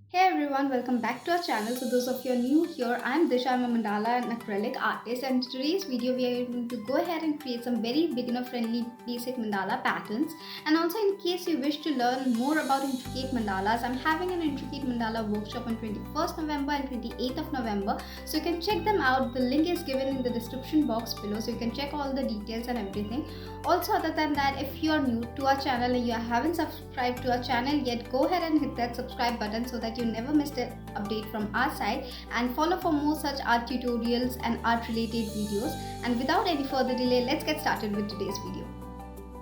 Hey everyone, welcome back to our channel. So those of you who are new here, I'm Disha, I'm a mandala and acrylic artist, and in today's video we are going to go ahead and create some very beginner friendly basic mandala patterns. And also, in case you wish to learn more about intricate mandalas, I'm having an intricate mandala workshop on 21st November and 28th of November, so you can check them out. The link is given in the description box below, so you can check all the details and everything. Also, other than that, if you are new to our channel and you haven't subscribed to our channel yet, go ahead and hit that subscribe button so that you never miss an update from our side, and follow for more such art tutorials and art related videos. And without any further delay, let's get started with today's video.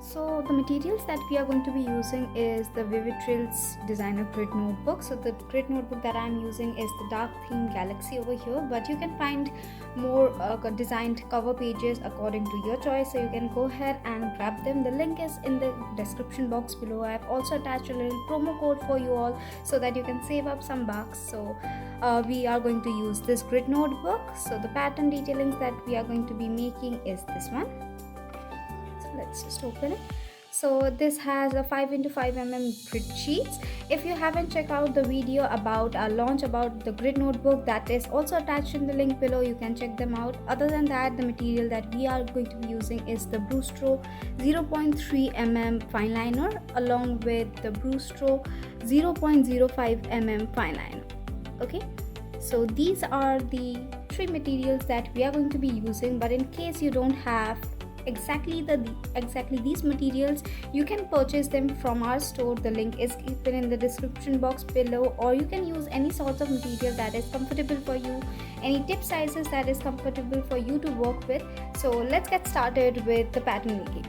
So the materials that we are going to be using is the Vivid Trills designer grid notebook. So the grid notebook that I am using is the dark theme galaxy over here, but you can find more designed cover pages according to your choice, so you can go ahead and grab them. The link is in the description box below. I have also attached a little promo code for you all so that you can save up some bucks. So we are going to use this grid notebook. So the pattern detailings that we are going to be making is this one. Let's just open it. So this has a 5x5 grid sheets. If you haven't checked out the video about our launch about the grid notebook, that is also attached in the link below, you can check them out. Other than that, the material that we are going to be using is the Brustro 0.3 fine liner along with the Brustro 0.05 fine liner. Okay, so these are the three materials that we are going to be using, but in case you don't have exactly these materials, you can purchase them from our store. The link is given in the description box below, or you can use any sort of material that is comfortable for you, any tip sizes that is comfortable for you to work with. So let's get started with the pattern making.